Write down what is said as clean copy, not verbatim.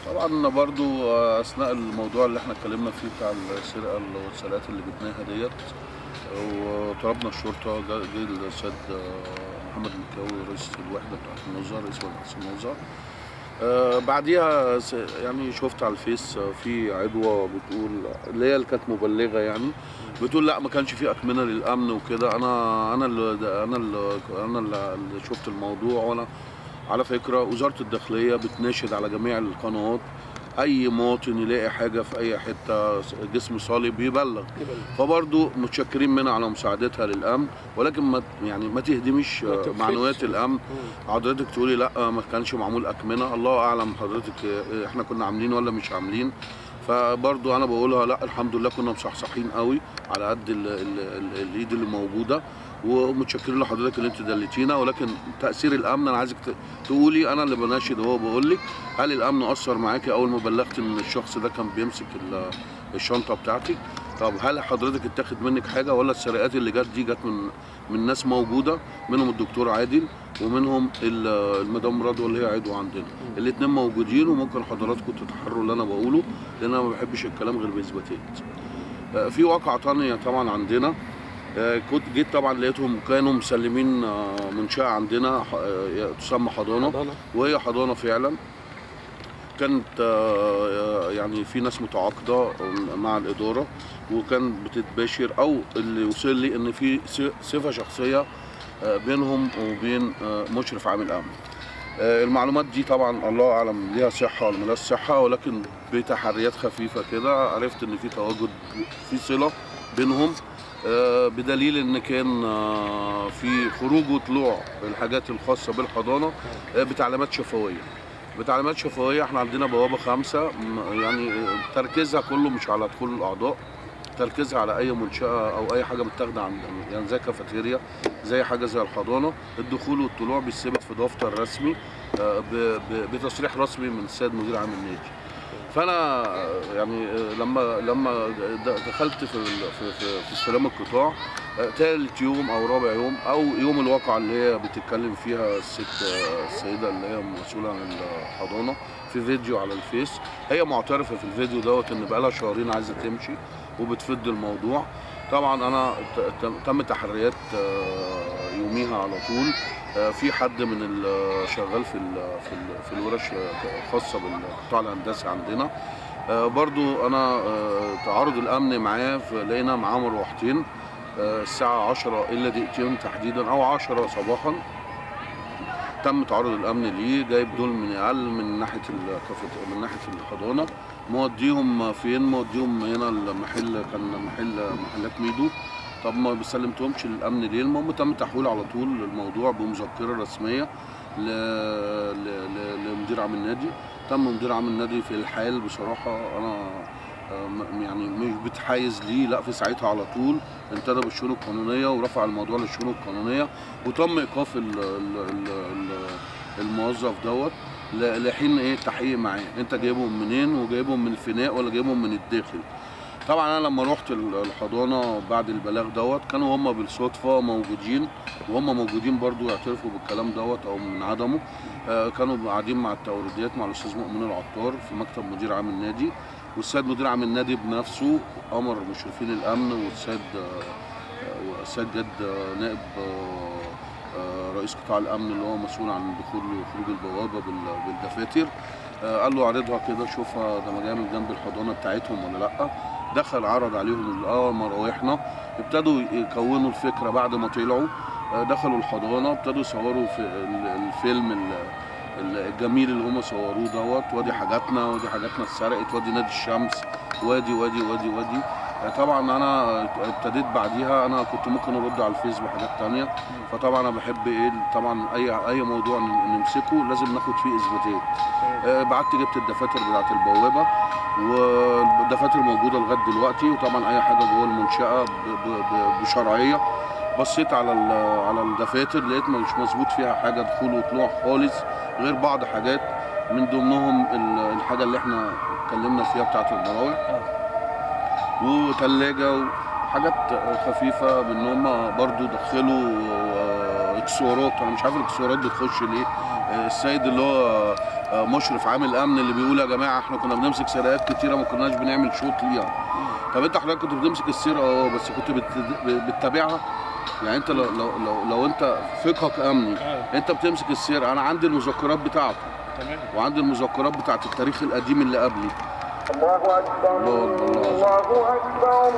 طبعا برضو اثناء الموضوع اللي احنا اتكلمنا فيه بتاع السرقه والسرقات اللي جبناها ديت، وطلبنا الشرطه، جه السيد محمد مكاوي رئيس الوحده بتاعت النظر، رئيس وحده النظر. بعديها يعني شفت على الفيس في عضوه بتقول اللي هي اللي كانت مبلغه، يعني بتقول لا ما كانش في اكمنه للامن وكده. انا اللي شفت الموضوع. وانا على فكره وزاره الداخليه بتناشد على جميع القنوات، اي مواطن يلاقي حاجه في اي حته جسم صليب يبلغ. فبرضه متشكرين منها على مساعدتها للامن، ولكن ما تهدميش معنويات الامن. حضرتك تقولي لا ما كانش معمول اكمنه، الله اعلم حضرتك احنا كنا عاملين ولا مش عاملين. فبرضه انا بقولها لا، الحمد لله كنا مصحصحين قوي على قد الايد اللي موجوده، ومتشكرين لحضرتك اللي انت دلتينا. ولكن تاثير الامن انا عايزك تقولي، انا اللي بناشد اهو بقول لك، هل الامن اثر معاكي اول ما بلغت ان الشخص ده كان بيمسك الشنطه بتاعتك؟ طب هل حضرتك اتاخد منك حاجه، ولا السرقات اللي جت دي جت من ناس موجوده، منهم الدكتور عادل ومنهم المدام رضوى اللي هي عضو عندنا؟ الاثنين موجودين، وممكن حضراتكم تتحروا اللي انا بقوله، لان انا ما بحبش الكلام غير باثباتات. في واقعه ثانيه طبعا عندنا، كنت جيت طبعا لقيتهم كانوا مسلمين منشأة عندنا تسمى حضانة، وهي حضانة فعلا. كانت يعني في ناس متعاقدة مع الإدارة، وكان بتتباشر أو اللي وصل لي إن في صفة شخصية بينهم وبين مشرف عام الأمن. المعلومات دي طبعا الله أعلم ليها صحة ولا ملهاش صحة، ولكن بتحريات خفيفة كده عرفت إن في تواجد، في صلة بينهم، بدليل ان كان في خروج وطلوع الحاجات الخاصه بالحضانه بتعليمات شفويه. بتعليمات شفويه، احنا عندنا بوابه 5، يعني تركيزها كله مش على دخول الاعضاء، تركيزها على اي منشاه او اي حاجه متاخده عندنا، يعني زي كافيتيريا، زي حاجه زي الحضانه. الدخول والطلوع بيثبت في دفتر رسمي بتصريح رسمي من السيد مدير عام النادي. فانا يعني لما دخلت في استلام القطاع، ثالث يوم او رابع يوم او يوم الواقعه اللي هي بتتكلم فيها السيده اللي هي مسؤوله عن الحضانه، في فيديو على الفيس، هي معترفه في الفيديو دوت ان بقالها شهرين عايزه تمشي وبتفض الموضوع. طبعا انا تم تحريات يوميها على طول. في حد من شغال في الورش خاصه بالقطاع الهندسي عندنا، برضو انا تعارض الامن معاه، لقينا معاه مروحتين الساعه 10 الا دقيقتين تحديدا او 10 صباحا. تم تعرض الامن ليه، جايب دول من اقل من ناحيه من ناحيه الحضانه، موديهم فين؟ موديهم هنا المحل، كان محلات ميدو. طب ما بسلمتهمش للامن ليه؟ المهم تم تحويل على طول الموضوع بمذكره رسميه لمدير عام النادي. تم مدير عام النادي في الحال بصراحه انا يعني مش بتحيز ليه، لا، في ساعتها على طول انتدب الشؤون القانونيه ورفع الموضوع للشؤون القانونيه، وتم ايقاف الموظف دوت لحين ايه التحقيق معاه، انت جايبهم منين وجايبهم من الفناء ولا جايبهم من الداخل. طبعا انا لما رحت الحضانه بعد البلاغ دوت كانوا هم بالصدفه موجودين، وهم موجودين برضو يعترفوا بالكلام دوت او من عدمه. كانوا قاعدين مع التوريدات مع الاستاذ مؤمن العطار في مكتب مدير عام النادي، والسيد مدير عام النادي بنفسه امر مشرفين الامن والسيد جد نائب رئيس قطاع الامن اللي هو مسؤول عن دخول وخروج البوابه بالدفاتر، قال له اعرضها كده شوفها ده جايه من جنب الحضانه بتاعتهم ولا لا. دخل عرض عليهم مراوحنا، ابتدوا يكونوا الفكره بعد ما طلعوا، دخلوا الحضانه ابتدوا يصوروا في الفيلم الجميل اللي هم صوروه دوت، وادي حاجاتنا اتسرقت، وادي نادي الشمس، وادي وادي وادي وادي. طبعا انا ابتديت بعديها، انا كنت ممكن ارد على الفيس بحاجات تانية، فطبعا انا بحب ايه، طبعا اي موضوع نمسكه لازم ناخد فيه اثباتات. بعت جبت الدفاتر بتاعت البوابه، والدفاتر موجوده لغايه دلوقتي، وطبعا اي حاجه جوه المنشاه بشرعيه. بصيت على الدفاتر لقيت مش مظبوط فيها حاجه دخول وطلوع خالص، غير بعض حاجات من ضمنهم الحاجه اللي احنا اتكلمنا فيها بتاعت المراوح وثلاجه وحاجات خفيفه، بان هم برضو دخلوا اكسسوارات. انا مش عارف الاكسسوارات بتخش ليه. السيد اللي هو مشرف عامل امن اللي بيقول يا جماعه احنا كنا بنمسك سرقات كتيره ما كناش بنعمل شوط ليها. طب انت حضرتك كنت بتمسك السرقه بس كنت بتتابعها؟ يعني انت لو انت فقهك امني انت بتمسك السرقه، انا عندي المذكرات بتاعته تمام، وعندي المذكرات بتاعت التاريخ القديم اللي قبلي. الله أكبر الله أكبر